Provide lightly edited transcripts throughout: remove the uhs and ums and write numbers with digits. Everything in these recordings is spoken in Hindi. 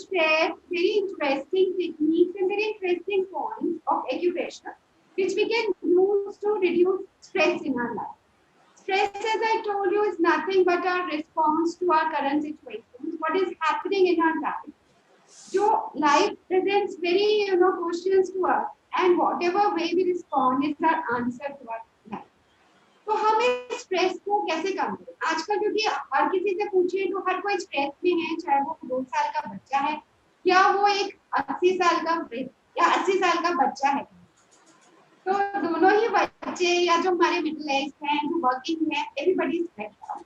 share very interesting techniques and very interesting points of acupressure, which we can use to reduce stress in our life. Stress, as I told you, is nothing but our response to our current situations, what is happening in our life. So life presents very, questions to us, and whatever way we respond is our answer to our life. तो हम इस स्ट्रेस को कैसे कम करें? आजकल क्योंकि हर किसी से पूछिए तो हर कोई स्ट्रेस में है, चाहे वो 2 साल का बच्चा है या वो एक 80 साल का या 80 साल का बच्चा है। तो दोनों ही बच्चे या जो हमारे मिडिल एज हैं, जो वर्किंग है, everybody stressed.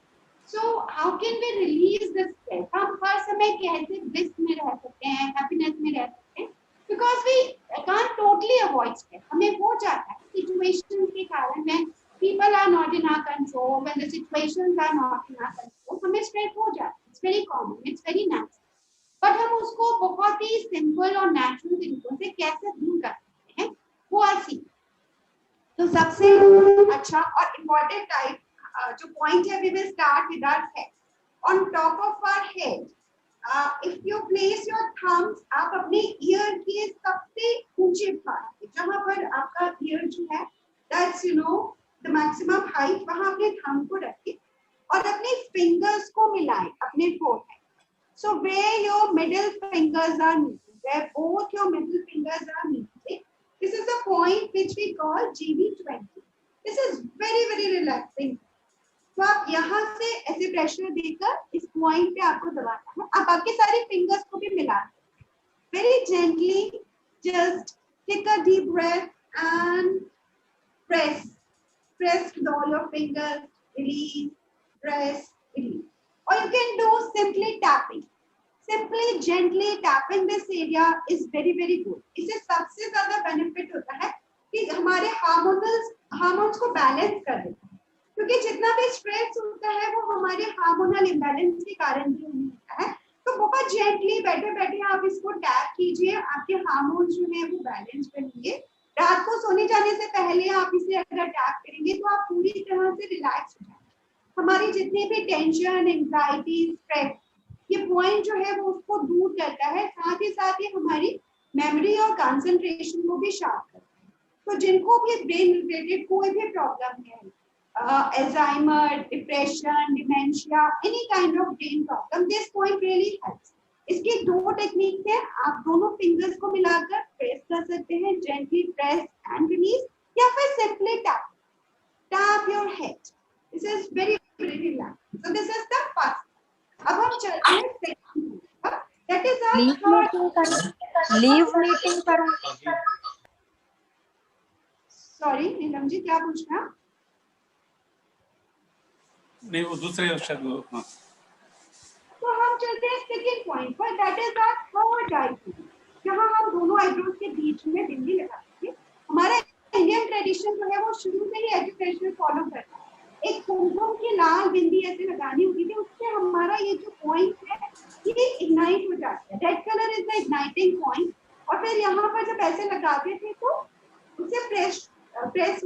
So how can we release this stress? हम हर समय कैसे ब्लिस में रह सकते हैं, हैप्पीनेस में रह सकते हैं? Because we can't totally avoid stress. हमें हो जाता है सिचुएशन के कारण में, people are not in our control, when the situations are not in our control, हमें स्ट्रेस हो जाता है। It's very common, it's very natural. But हम उसको बहुत ही सिंपल और नेचुरल तरीकों से कैसे दूर कर सकते हैं, वो आज सीखें। तो सबसे अच्छा और इम्पोर्टेंट टाइप जो पॉइंट है, we will start with our head. On top of our head, if you place your thumbs, आप अपने ईयर के सबसे ऊंचे भाग जहां पर आपका ईयर जो है, that's the maximum height, वहां अपने थंब को रखें और अपने फिंगर्स को मिलाएं अपने forehead. So where your middle fingers are meeting, where both your middle fingers are meeting, this is the point which we call GB20. This is very very relaxing. तो आप यहाँ से ऐसे प्रेशर देकर इस पॉइंट पे आपको दबाना है. आप बाकी सारे फिंगर्स को भी मिला दें. Very gently, just take a deep breath and press. Press with all your fingers, release, press, release. Or you can do simply tapping. Simply gently tapping this area is very very good. इससे सबसे ज्यादा बेनिफिट होता है कि हमारे हार्मोन्स को बैलेंस कर देता है, क्योंकि जितना भी स्ट्रेस होता है वो हमारे हार्मोनल इम्बैलेंस के कारण भी होता है. तो बहुत जेंटली बैठे बैठे आप इसको टैप कीजिए, आपके हार्मोन्स जो है वो बैलेंस बनेंगे. रात को सोने जाने से पहले आप इसे अगर टैप करेंगे तो आप पूरी तरह से रिलैक्स हो जाएंगे. हमारी जितनी भी टेंशन, एंजाइटी, स्ट्रेस, ये पॉइंट जो है वो उसको दूर करता है. साथ ही हमारी मेमोरी और कंसंट्रेशन को भी शार्प करता है. तो जिनको भी ब्रेन रिलेटेड कोई भी प्रॉब्लम है, Alzheimer, depression, dementia, any kind of brain problem, this point really helps. इसकी 2 टेक्निक है. आप दोनों फिंगर्स को मिलाकर प्रेस कर सकते हैं, gently press and release, या फिर simply tap your head. This is very very relaxing. So this is the first. अब हम चलते हैं second. That is our leave meeting करो. Sorry, नीलम जी क्या पूछना? नहीं, वो दूसरे अक्षर को. हाँ. तो हम चलते हैं सेकंड पॉइंट पर. That is our third eyebrow, जहां हम दोनों आईब्रोज के बीच में बिंदी लगाते हैं. हमारा इंडियन ट्रेडिशन जो है वो शुरू से ही एजुकेशन फॉलो करता है. एक कुमकुम की लाल बिंदी ऐसे लगानी होती थी, उससे हमारा ये जो पॉइंट है ये इग्नाइट हो जाता है. Red colour is the igniting point. और फिर यहाँ पर जब ऐसे लगाते थे तो उससे प्रेस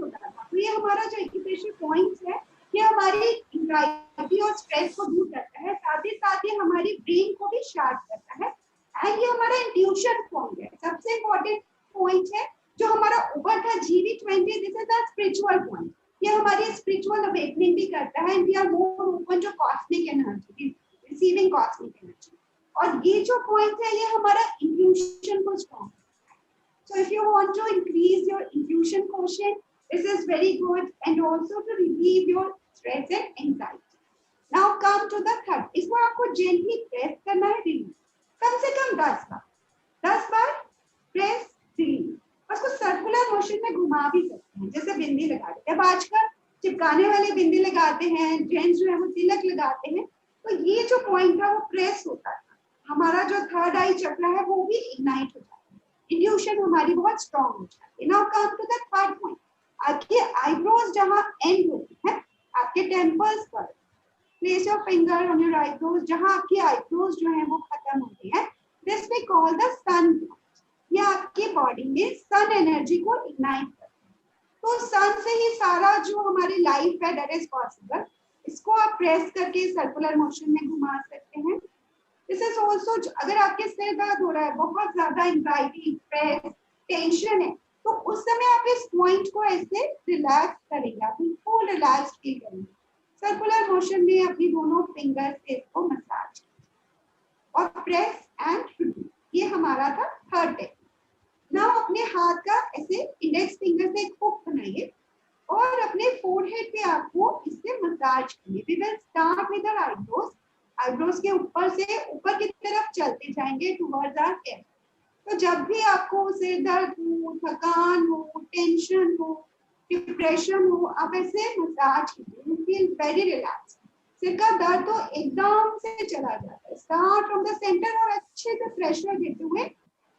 होता था. तो ये हमारा जो एक्यूप्रेशर पॉइंट है, ये हमारी एंजाइटी और स्ट्रेस को दूर करता है. साथ ही हमारी ब्रेन को भी शार्प करता है. एंड ये हमारा इंट्यूशन पॉइंट है, सबसे इम्पोर्टेंट पॉइंट है जो हमारा ऊपर था GB20. This is the spiritual point. ये हमारी स्पिरिचुअल अवेकनिंग भी करता है. And we are more open to cosmic energy, receiving cosmic energy. और ये जो पॉइंट है ये हमारा इंट्यूशन को strong. So if you want to increase your intuition quotient, this is very good, and also to relieve your stress and anxiety. Now come to the third. इसको आपको gently press करना है, release. कम से कम 10 बार press, release. उसको सर्कुलर मोशन में घुमा भी सकते हैं, जैसे बिंदी लगाते हैं. अब आजकल चिपकाने वाली बिंदी लगाते हैं, जेंट्स जो है वो तिलक लगाते हैं. तो ये जो पॉइंट है वो प्रेस होता है. हमारा जो थर्ड आई चक्र है वो भी इग्नाइट हो जाता है. इंट्यूशन हमारी बहुत स्ट्रॉन्ग हो जाती है. Now come to the third point. आपके आईब्रोज जहां एंड होती है, आपके टेम्पल्स पर place your finger on your eyebrows. जहां आपकी आईब्रोज जो है वो खत्म होती है, this we call the sun point. ये आपकी बॉडी में सन एनर्जी को इग्नाइट करता है. तो सन से ही सारा जो हमारी लाइफ है दैट इज पॉसिबल. इसको आप प्रेस करके सर्कुलर मोशन में घुमा सकते हैं. दिस इज ऑल्सो, अगर आपके सिर दर्द हो रहा है, बहुत ज्यादा एंजाइटी, स्ट्रेस, टेंशन है, तो उस समय आप इस पॉइंट को ऐसे रिलैक्स करेंगे, आप बिल्कुल रिलैक्स फील करेंगे। सर्कुलर मोशन में अपनी दोनों फिंगर से इसको मसाज और प्रेस एंड रिलीज। ये हमारा था थर्ड टेक्निक। नाउ अपने हाथ का ऐसे इंडेक्स फिंगर से एक हुक बनाइए और अपने फोरहेड पे आपको इससे मसाज करिए। We will start with our eyebrows, eyebrows के ऊपर से ऊपर की तरफ चलते जाएंगे टुवर्ड्स आवर हेड। तो जब भी आपको सिर दर्द हो, थकान हो, टेंशन हो, डिप्रेशन हो, आप ऐसे मसाज कीजिए, यू फील वेरी रिलैक्स। सिर का दर्द तो एकदम से चला जाता है। स्टार्ट फ्रॉम द सेंटर और अच्छे से प्रेशर देते हुए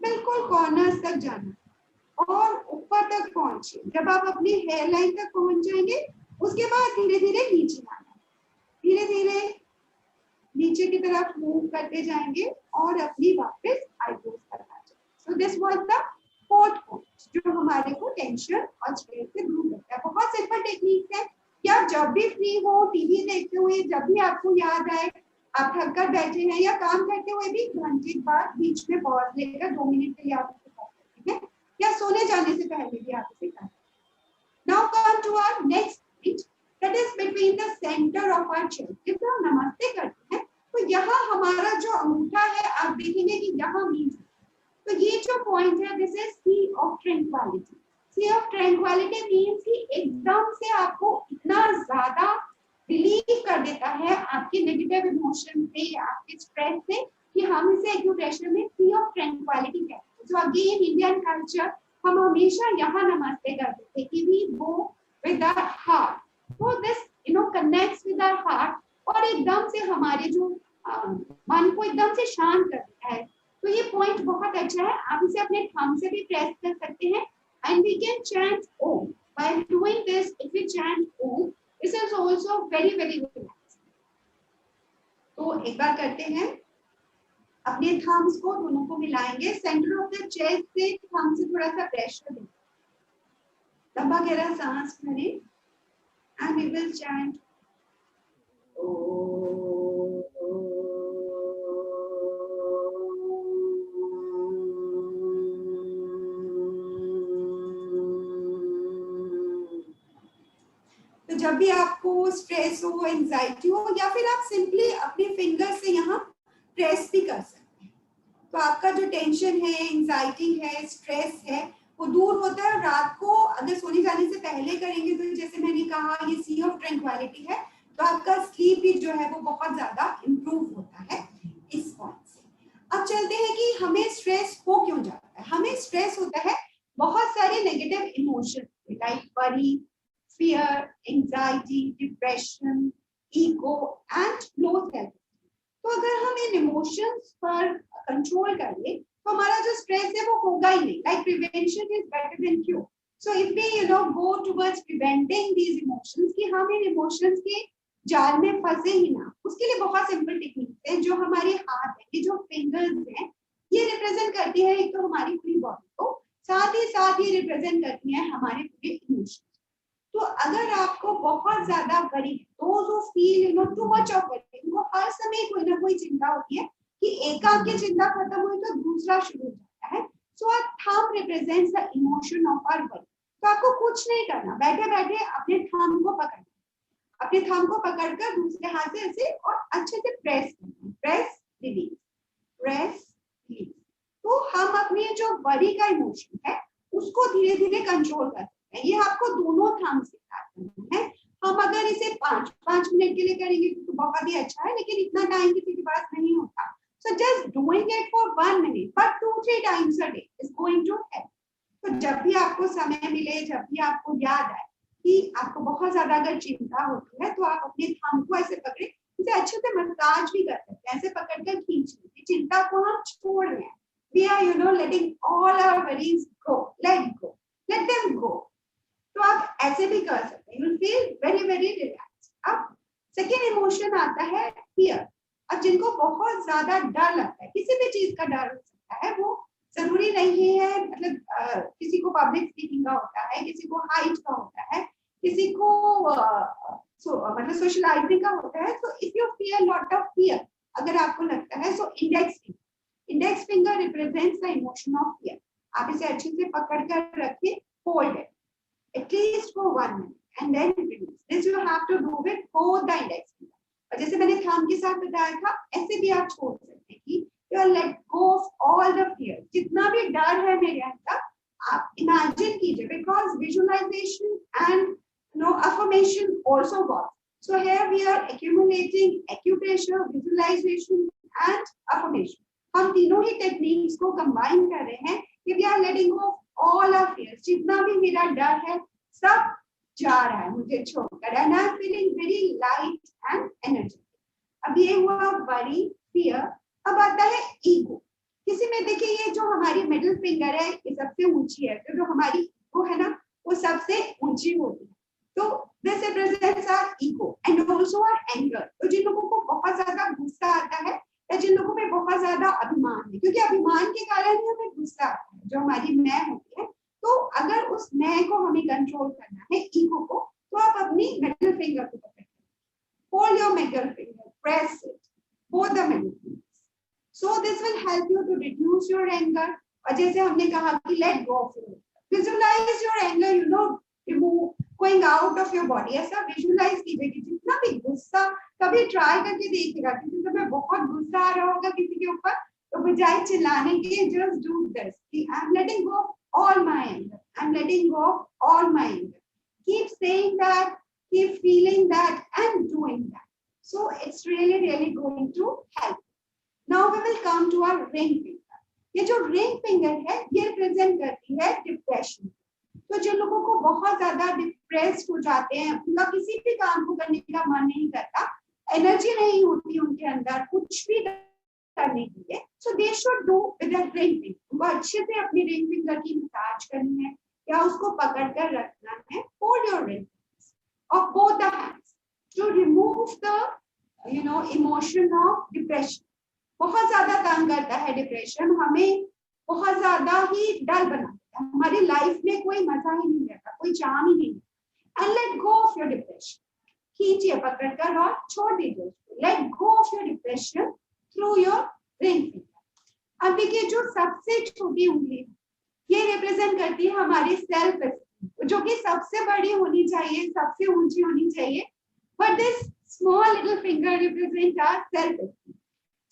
बिल्कुल कॉर्नर्स तक जाना और ऊपर तक पहुंचिए। जब आप अपनी हेयर लाइन तक पहुंच जाएंगे, उसके बाद धीरे धीरे नीचे आना, धीरे धीरे नीचे की तरफ मूव करते जाएंगे और अपनी वापस आईब्रोज तक आ जाएंगे। So this was the fourth point जो हमारे को टेंशन और स्ट्रेस से दूर करता है। बहुत सिंपल टेक्निक है कि आप जब भी फ्री हो, टीवी देखते हुए, जब भी आपको याद आए, आप थक कर बैठे हैं या काम करते हुए भी घंटे बाद बीच में पॉज लेकर 2 मिनट के लिए आप इसे कर सकते हैं, या सोने जाने से पहले भी आप इसे कर सकते हैं। Now come to our next point, that is between the centre of our chest. जब हम नमस्ते करते हैं तो यहाँ हमारा जो अंगूठा है, आप देखेंगे कि यहाँ मीन्स, तो ये जो पॉइंट है, this is sea of tranquillity. Sea of tranquillity means कि एकदम से आपको इतना ज्यादा रिलीव कर देता है आपके नेगेटिव इमोशन से, आपके स्ट्रेस से, कि हम इसे एक्यूप्रेशर में सी ऑफ ट्रैंक्विलिटी कहते हैं। सो अगेन इंडियन कल्चर, हम हमेशा यहाँ नमस्ते करते थे कि we go with our heart, so this connects with our heart और एकदम से हमारे जो मन को एकदम से शांत कर देता है। तो ये पॉइंट बहुत अच्छा है। आप इसे अपने थंब से भी प्रेस कर सकते हैं and we can chant Om. While doing this, if we chant Om, this is also very very relaxing. तो एक बार करते हैं, अपने थंब्स को दोनों को मिलाएंगे, सेंटर ऑफ द चेस्ट से थंब से थोड़ा सा प्रेशर दें, लंबा गहरा सांस भरें एंड वी विल चैंट जब भी आपको स्ट्रेस हो, एंजाइटी हो, या फिर आप सिंपली अपने फिंगर से यहाँ प्रेस भी कर सकते हैं, तो आपका जो टेंशन है, एंजाइटी है, स्ट्रेस है, वो दूर होता है। रात को अगर सोने जाने से पहले करेंगे तो जैसे मैंने कहा, ये सी ऑफ ट्रैंक्विलिटी है, तो आपका स्लीप भी जो है वो बहुत ज्यादा इम्प्रूव होता है इस पॉइंट से। अब चलते हैं कि हमें स्ट्रेस हो क्यों जाता है। हमें स्ट्रेस होता है बहुत सारे negative emotion, like worry, fear, anxiety, depression, ego and low self. तो अगर हम इन इमोशंस पर कंट्रोल करें तो हमारा जो स्ट्रेस है वो होगा ही नहीं। Like prevention is better than cure. So if we go towards preventing these emotions, कि हम इन इमोशंस के जाल में फंसे ही ना, उसके लिए बहुत सिंपल टेक्निक है। जो हमारे हाथ है, ये जो फिंगर्स हैं, ये रिप्रेजेंट करती है एक तो हमारी पूरी बॉडी को, साथ ही साथ ये रिप्रेजेंट करती है हमारे पूरे इमोशंस। तो अगर आपको बहुत ज्यादा worry, those who feel too much of worry, उनको हर समय कोई ना कोई चिंता होती है कि एक आपकी चिंता खत्म हुई तो दूसरा शुरू हो जाता है। So our thumb represents the emotion of our worry. तो आपको कुछ नहीं करना, बैठे बैठे अपने थंब को पकड़ना, अपने थंब को पकड़कर दूसरे हाथ से ऐसे और अच्छे से प्रेस करना, प्रेस रिलीज, प्रेस रिलीज। तो हम अपने जो वरी का इमोशन है उसको धीरे धीरे कंट्रोल कर, ये आपको दोनों थंब से करना है। हम अगर इसे 5 मिनट के लिए करेंगे तो बहुत ही अच्छा है, लेकिन इतना टाइम किसी के पास नहीं होता। So just doing it for 1 minute but 2-3 times a day is going to help. तो जब भी आपको समय मिले, जब भी आपको याद आए कि आपको बहुत ज्यादा अगर चिंता होती है, तो आप अपने थंब को ऐसे पकड़े, इसे अच्छे से मसाज भी कर सकते हैं, ऐसे पकड़कर खींच लीजिए। चिंता को हम छोड़ रहे हैं, we are letting all our worries go, let them go। तो आप ऐसे भी कर सकते हैं, you will feel very very relax. अब सेकेंड इमोशन आता है फियर। अब जिनको बहुत ज्यादा डर लगता है, किसी भी चीज का डर हो सकता है, वो जरूरी नहीं है, मतलब किसी को पब्लिक स्पीकिंग का होता है, किसी को हाइट का होता है, किसी को मतलब सोशलाइजिंग का होता है। तो if you feel lot of fear, अगर आपको लगता है, so index finger represents the emotion of fear. आप इसे अच्छे से पकड़ कर रखिए, hold it at least for 1 minute and then release. This you have to do with both the index finger. और जैसे मैंने थंब के साथ बताया था, ऐसे भी आप छोड़ सकते हैं कि you let go of all the fear. जितना भी डर है मेरे अंदर, आप इमेजिन कीजिए, because visualisation and affirmation also works. So here we are accumulating acupressure, visualization and affirmation. हम तीनों ही टेक्निक्स को कंबाइन कर रहे हैं कि we are letting go of all our fears. जितना भी मेरा डर है सब जा रहा है मुझे छोड़कर, and I am feeling very light and energetic. अब ये हुआ worry, fear. अब आता है ईगो। किसी में देखिए ये जो हमारी मिडिल फिंगर है ये सबसे ऊंची है, तो जो हमारी ईगो है ना वो सबसे ऊंची होती है। तो this represents our ego and also our anger. तो जिन लोगों को बहुत ज्यादा गुस्सा आता है या जिन लोगों में बहुत ज्यादा अभिमान है, क्योंकि अभिमान के कारण ही हमें गुस्सा आता है, जो हमारी मैं होती है, तो अगर उस मैं को हमें कंट्रोल करना है, ईगो को, तो आप अपनी मिडिल फिंगर को पकड़िए, hold your middle finger, press it, both the middle fingers, so this will help you to reduce your anger. और जैसे हमने कहा कि let go of your, visualise your anger, you know, remove going out of your body. ऐसा विजुअलाइज कीजिए कि जितना भी गुस्सा, कभी ट्राई करके देखिएगा, किसी समय बहुत गुस्सा आ रहा होगा किसी के ऊपर, तो बजाय चिल्लाने के जस्ट डू दिस कि I am letting go of all my anger, I am letting go of all my anger, keep saying that, keep feeling that and doing that, so it's really going to help. Now we will come to our ring finger. ये जो रिंग फिंगर है ये रिप्रेजेंट करती है डिप्रेशन। तो जो लोगों को बहुत ज्यादा डिप्रेस्ड हो जाते हैं, उनका किसी भी काम को करने का मन नहीं करता, एनर्जी नहीं होती उनके अंदर कुछ भी करने के लिए, so they should do with a ring finger. उनको अच्छे से अपनी रिंग फिंगर की मसाज करनी है या उसको पकड़ कर रखना है। Hold your ring of both the hands to remove the emotion of depression. बहुत ज्यादा तंग करता है डिप्रेशन, हमें बहुत ज्यादा ही डल बनाता है, हमारी लाइफ में कोई मजा ही नहीं रहता, कोई चाम ही नहीं। And let go of your depression, खींचिए पकड़कर और छोड़ दीजिए। Let go of your depression through your ring finger. अब देखिए जो सबसे छोटी उंगली ये रिप्रेजेंट करती है हमारी सेल्फ एस्टीम, जो कि सबसे बड़ी होनी चाहिए, सबसे ऊंची होनी चाहिए, but this small little finger represent our self esteem.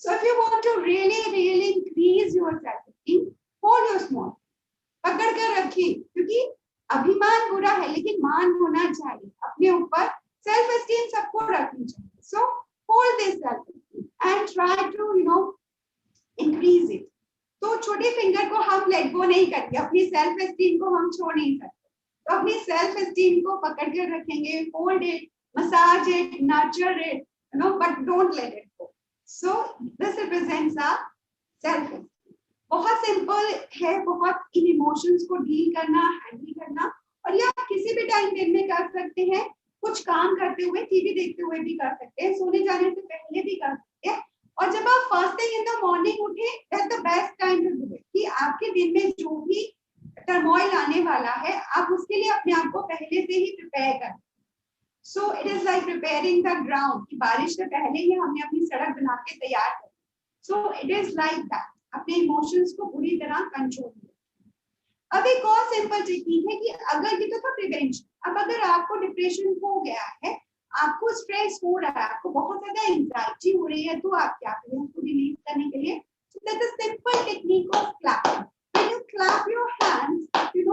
So if you want to really increase your self-esteem, hold your small, पकड़ कर रखिए, क्योंकि अभिमान बुरा है लेकिन मान होना चाहिए अपने ऊपर, सेल्फ एस्टीम सबको रखनी चाहिए। So hold this self-esteem and try to increase it. तो छोटी फिंगर को हम लेट गो नहीं करेंगे, अपनी सेल्फ एस्टीम को हम छोड़ नहीं सकते, तो अपनी सेल्फ एस्टीम को पकड़ कर रखेंगे, hold it, massage it, nurture it, but don't let it go. So this represents our self-esteem. बहुत सिंपल है, बहुत इन इमोशंस को डील करना, हैंडल करना, और ये आप किसी भी टाइम दिन में कर सकते हैं, कुछ काम करते हुए, टीवी देखते हुए भी कर सकते हैं, सोने जाने से पहले भी कर सकते हैं, और जब आप first thing in the morning उठे, that's the best time to do it, कि आपके दिन में जो भी टर्मोइल आने वाला है आप उसके लिए अपने आप को पहले से ही प्रिपेयर करें। So it is like preparing the ground, कि बारिश से पहले ही हमने अपनी सड़क बना के तैयार कर। So it is like that, अपने इमोशंस को पूरी तरह कंट्रोल में। अब एक और सिंपल टेक्निक है कि अगर ये तो था प्रिवेंशन, अब अगर आपको डिप्रेशन हो गया है, आपको स्ट्रेस हो रहा है, आपको बहुत ज्यादा एंजाइटी हो रही है, तो आप क्या करें उसको रिलीज करने के लिए? So that is simple technique of clapping. When you clap your hands, it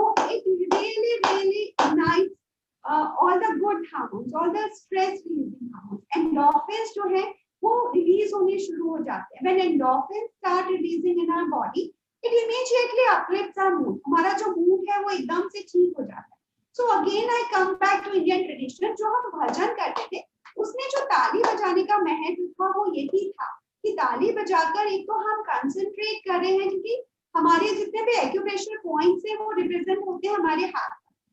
really ignites all the good hormones, all the stress releasing hormones. Endorphins जो है वो रिलीज होने शुरू हो जाते हैं। When endorphins start releasing in our body, it immediately uplifts our mood. हमारा जो मूड है वो एकदम से ठीक हो जाता है। So again I come back to Indian tradition, जो हम भजन करते थे, उसमें जो ताली बजाने का महत्व था वो यही था कि ताली बजाकर एक तो हम कंसंट्रेट कर रहे हैं, क्योंकि हमारे जितने भी एक्यूप्रेशर पॉइंट्स हैं वो रिप्रेजेंट होते हैं हमारे हाथ,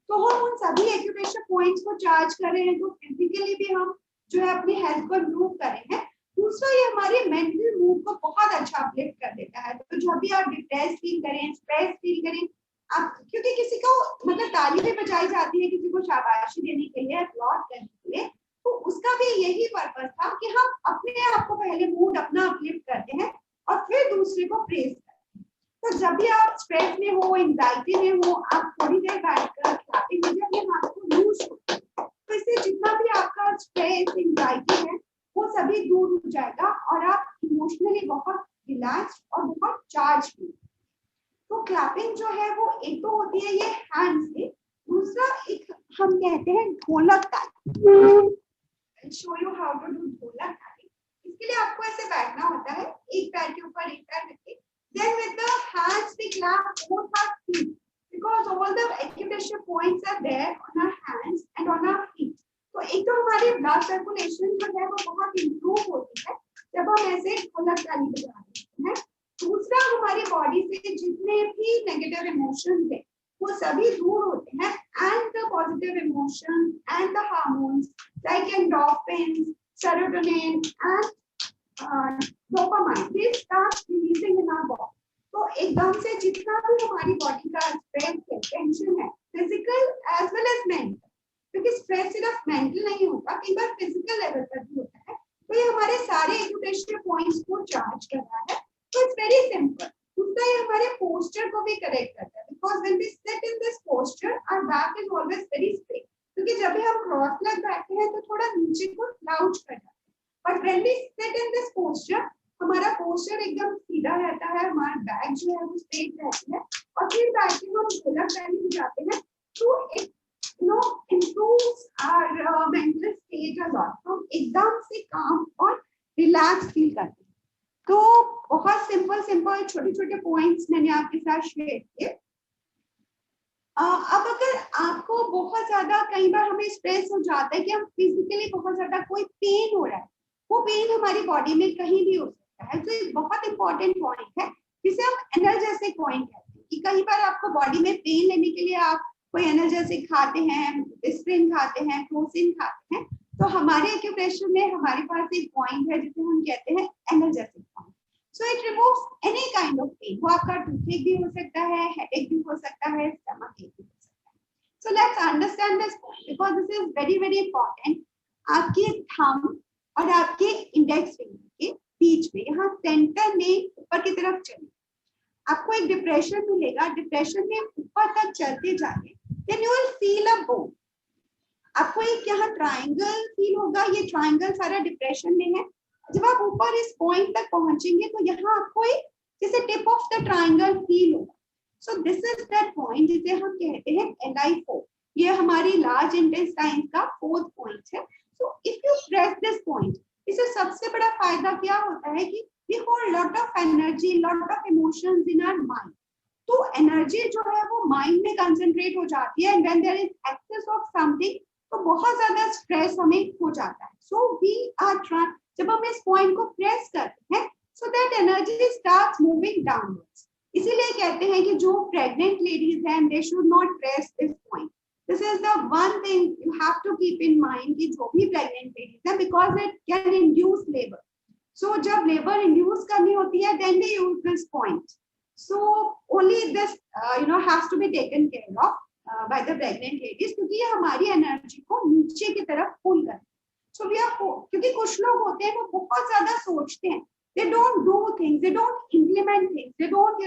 तो हम उन सभी एक्यूप्रेशर पॉइंट्स को चार्ज कर रहे हैं, तो फिजिकली भी हम जो है अपनी हेल्थ को इम्प्रूव कर रहे हैं। दूसरा ये हमारे मेंटल मूड को बहुत अच्छा अपलिफ्ट कर देता है। तो जब भी आप डिप्रेस फील करें, स्ट्रेस फील करें, आप, क्योंकि किसी को मतलब ताली भी बजाई जाती है किसी को शाबाशी देने के लिए, अपलॉड करने के लिए, तो उसका भी यही पर्पस था कि हम अपने आप को पहले मूड अपना अपलिफ्ट करते हैं और फिर दूसरे को प्रेज करते हैं। तो जब भी आप स्ट्रेस में हो, एंजाइटी में हो, आप थोड़ी देर बैठकर क्लैपिंग कीजिए, अपने हाथ को लूज करिए, तो इससे जितना भी आपका स्ट्रेस एंजाइटी है वो सभी दूर हो जाएगा और आप इमोशनली बहुत रिलैक्स और बहुत चार्ज फील। तो क्लैपिंग जो है वो एक तो होती है ये हैंड से, दूसरा एक हम कहते हैं ढोलक ताली। Show you how to do ढोलक ताली। इसके लिए आपको ऐसे बैठना होता है, एक पैर के ऊपर एक पैर रख के, then with the hands we clap both our feet because all the acupressure points are there on our hands and on our feet. तो एक तो हमारी ब्लड सर्कुलेशन जो है वो बहुत इंप्रूव होती है जब हम ऐसे ढोलक ताली बजाते हैं। दूसरा हमारी बॉडी से जितने भी नेगेटिव इमोशंस है वो सभी दूर होते हैं and the positive emotions and the hormones like endorphins, serotonin and dopamine they start releasing in our body. तो एकदम से जितना भी हमारी बॉडी का स्ट्रेस है, टेंशन है, physical as well as mental, क्योंकि स्ट्रेस सिर्फ मेंटल नहीं होता, कई बार फिजिकल लेवल पर भी होता है, तो ये हमारे सारे एक्यूप्रेशर पॉइंट्स को चार्ज कर रहा है। तो इट्स वेरी सिंपल। दूसरा ये हमारे पोस्चर को भी करेक्ट करता है because when we sit in this posture our back is always very straight, क्योंकि जब भी हम क्रॉस लेग बैठते हैं तो थोड़ा नीचे को स्लाउच कर जाते हैं, but when we sit in this posture हमारा पोस्चर एकदम सीधा रहता है, हमारा बैक जो है वो स्ट्रेट रहती है और फिर बैठ के हम ढोलक ताली बजाते हैं तो it improves our mental state a lot। तो एकदम से काम और रिलैक्स फील करते हैं। तो बहुत सिंपल छोटे छोटे पॉइंट्स मैंने आपके साथ शेयर किए। अब अगर आपको बहुत ज्यादा कई बार हमें स्ट्रेस हो जाता है कि हम फिजिकली बहुत ज्यादा कोई पेन हो रहा है, वो पेन हमारी बॉडी में कहीं भी हो सकता है, तो एक बहुत इंपॉर्टेंट पॉइंट है जिसे हम एनर्जेटिक पॉइंट कहते हैं कि कई बार आपको बॉडी में पेन लेने के लिए आप कोई एनर्जेटिक खाते हैं, एस्पिरिन खाते हैं, क्रोसिन खाते हैं, तो हमारे एक्यूप्रेशर में हमारे पास एक पॉइंट है जिसे हम कहते हैं energetic point. So it removes any kind of pain, वो आपका टूथेक भी हो सकता है, हेडेक भी हो सकता है, स्टमक एक भी हो सकता है। So let's understand this point because this is very very important. आपके थंब और आपके इंडेक्स फिंगर के बीच में यहाँ सेंटर में ऊपर की तरफ चलिए, आपको एक डिप्रेशन मिलेगा। डिप्रेशन में ऊपर तक चलते जाइए, then you will feel a bone। आपको एक यहाँ ट्रायंगल फील होगा, ये ट्रायंगल सारा डिप्रेशन में है। जब आप ऊपर इस पॉइंट तक पहुंचेंगे तो यहाँ आपको एक जैसे tip of the triangle feel होगा। So this is that point जिसे हम कहते हैं LI4। ये हमारी लार्ज इंटेस्टाइन का 4th पॉइंट है। So if you press this point, इससे सबसे बड़ा फायदा क्या होता है कि we hold lot of energy, lot of emotions in our mind। तो एनर्जी जो है वो माइंड में कंसंट्रेट हो जाती है and when there is excess of something तो बहुत ज्यादा स्ट्रेस हमें हो जाता है। सो वी आर ट्राइंग, जब हम इस पॉइंट को प्रेस करते हैं so that energy starts moving downwards. इसीलिए कहते हैं कि जो प्रेग्नेंट लेडीज हैं they should not press this point. This is the one thing you have to keep in mind कि जो भी प्रेग्नेंट लेडीज हैं because it can induce labour. So जब लेबर इंड्यूस करनी होती है then they use this point. So only this has to be taken care of by the pregnant ladies क्योंकि ये हमारी एनर्जी को नीचे की तरफ पुल करते हैं। So we are क्योंकि कुछ लोग होते हैं वो बहुत ज्यादा सोचते हैं, they don't do things, they don't implement things, they don't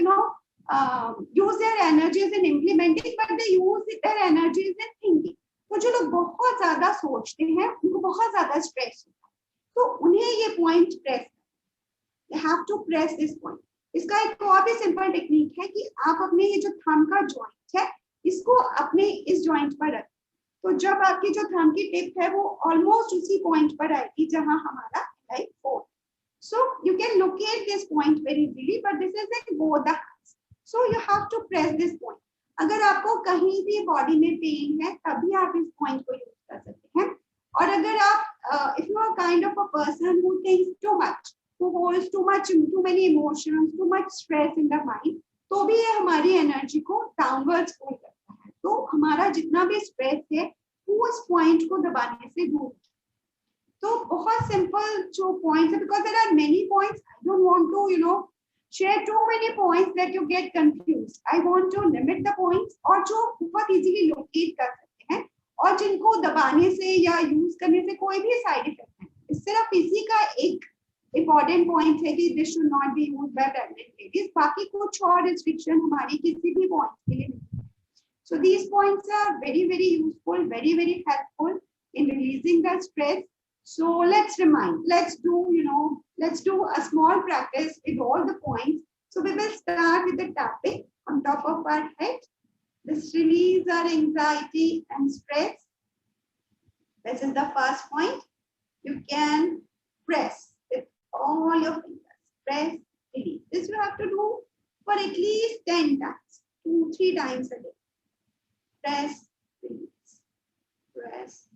use their energies in implementing but they use their energies in thinking। तो जो लोग बहुत ज्यादा सोचते हैं उनको बहुत ज्यादा स्ट्रेस होता है, तो उन्हें ये point press, you have to press this point। इसका एक और भी सिंपल टेक्निक है कि आप अपने ये जो थंब का जॉइंट है इसको अपने इस जॉइंट पर रखें, तो जब आपकी जो थंब की टिप है वो ऑलमोस्ट उसी पॉइंट पर आएगी जहां हमारा LI4। So you can locate this point very easily but this is in both the hands. So you have to press this point. अगर आपको कहीं भी बॉडी में पेन है तभी आप इस पॉइंट को यूज कर सकते हैं। और अगर आप if you are kind of a person who thinks too much, who holds too many emotions, too much stress in the mind, तो भी ये हमारी एनर्जी को डाउनवर्ड्स पुल करता है। तो हमारा जितना भी स्ट्रेस है वो उस पॉइंट को दबाने से दूर। तो बहुत सिंपल जो पॉइंट्स है because there are many points, I don't want to share too many points that you get confused। I want to limit the points और जो बहुत इजीली लोकेट कर सकते हैं और जिनको दबाने से या यूज करने से कोई भी साइड इफेक्ट नहीं। सिर्फ इसी का एक इंपॉर्टेंट पॉइंट है कि this should not be used by pregnant ladies, बाकी कुछ और रिस्ट्रिक्शन हमारी किसी भी पॉइंट के लिए नहीं। So these points are very, very useful, very, very helpful in releasing the stress. So let's remind, let's do a small practice with all the points. So we will start with the topic on top of our head. This release our anxiety and stress. This is the first point. You can press with all your fingers. Press, release. This you have to do for at least 10 times, 2-3 times a day. Press, release, press,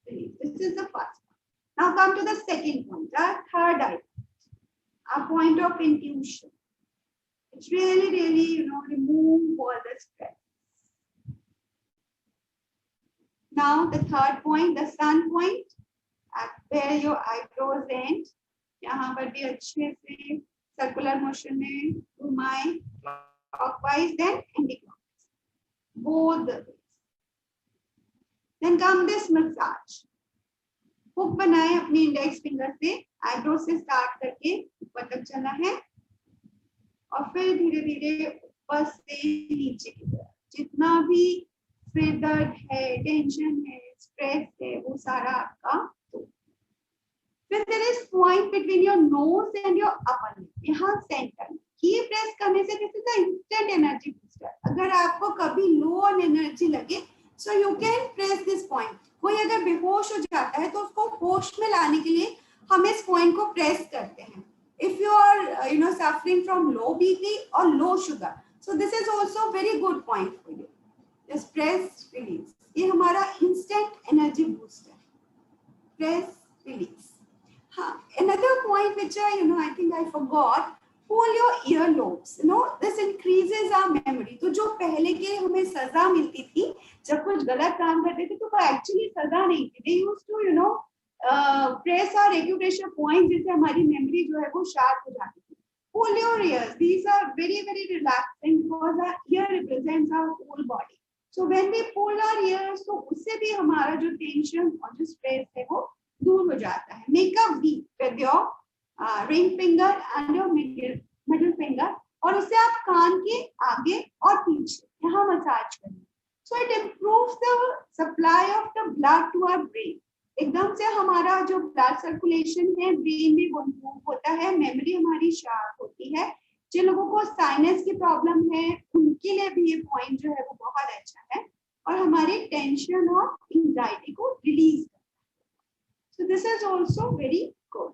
release. This is the first one. Now come to the second point, our third eye, our point of intuition. It's really, remove all the stress. Now the third point, the sun point, at where your eyebrows end. यहाँ पर भी अच्छे से circular motion में घुमाएं, clockwise then anti-clockwise, both the ways. Then come this massage. Hook बनाए अपनी इंडेक्स फिंगर से, आईब्रो से स्टार्ट करके ऊपर तक चला है और फिर धीरे धीरे ऊपर से नीचे की तरफ जितना भी सिर दर्द है, टेंशन है, स्ट्रेस है, वो सारा आपका दूर। फिर there is point between your nose and your upper lip, यहाँ सेंटर में की प्रेस करने से this is the instant energy booster. अगर आपको कभी लो ऑन एनर्जी लगे so you can press this point. कोई अगर बेहोश हो जाता है तो उसको होश में लाने के लिए हम इस पॉइंट को प्रेस करते हैं. If you are suffering from low BP or low sugar, so this is also very good point for you. Just press, release. ये हमारा instant energy booster. Press, release. हाँ, another point which I think I forgot. Pull your earlobes. This increases our memory. तो जो पहले के हमें सजा मिलती थी जब कुछ गलत काम करते थे तो वो एक्चुअली सजा नहीं थी. They used to press our acupressure points जिससे हमारी मेमोरी जो है वो शार्प हो जाती थी. Pull your ears. These are very, very relaxing because our ear represents our whole body. So when we pull our ears, तो उससे भी हमारा जो टेंशन और जो स्ट्रेस है वो दूर हो जाता है. Make a V with your ring finger and your middle finger और उससे आप कान के आगे और पीछे यहाँ मसाज करें. So it improves the supply of the blood to our brain. एकदम से हमारा जो ब्लड सर्कुलेशन है ब्रेन में वो इम्प्रूव होता है, मेमोरी हमारी शार्प होती है. जिन लोगों को साइनस की प्रॉब्लम है उनके लिए भी ये पॉइंट जो है वो बहुत अच्छा है और हमारी टेंशन और एंजाइटी को रिलीज करता है. So this is also very good.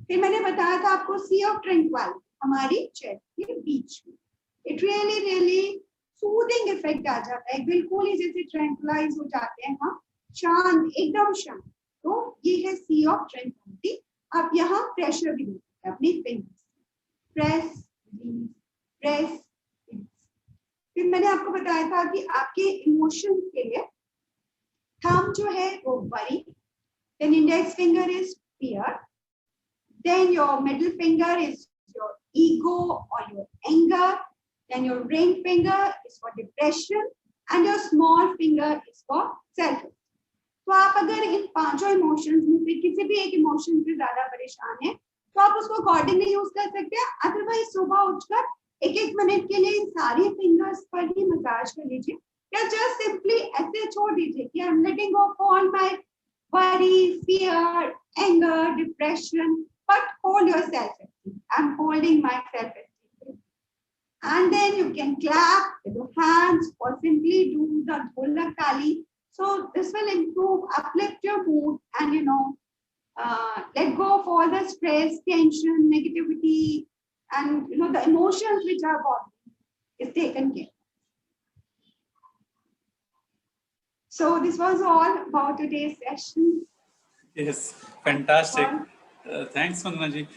फिर मैंने बताया था आपको सी ऑफ ट्रैंक्विलिटी हमारी चेस्ट के बीच में. इट रियली सूदिंग इफेक्ट आ जाता है, बिल्कुल ही जैसे ट्रैंक्विलाइज हो जाते हैं हम, शांत, एकदम शांत. तो ये है सी ऑफ ट्रैंक्विलिटी. आप यहाँ प्रेशर भी दे सकते हैं अपनी फिंगर्स. Press, press. फिर मैंने आपको बताया था कि आपके इमोशंस के लिए थंब जो है वो worry, then index finger is fear, then your middle finger is your ego or your anger, then your ring finger is for depression and your small finger is for self-esteem. तो आप अगर इन पांचों इमोशंस में से किसी भी एक इमोशन से ज्यादा परेशान है तो आप उसको अकॉर्डिंगली यूज कर सकते हैं. अदरवाइज सुबह उठकर एक मिनट के लिए इन सारी फिंगर्स पर ही मसाज कर लीजिए या जस्ट सिंपली ऐसे छोड़ दीजिए कि I am letting go of all my worry, fear, anger, depression. But hold your self-esteem. I'm holding my self-esteem. And then you can clap with your hands or simply do the Dholak Tali. So this will improve, uplift your mood and let go of all the stress, tension, negativity, and the emotions which are bothering is taken care of. So this was all about today's session. Yes, fantastic. Thanks, Vandana ji.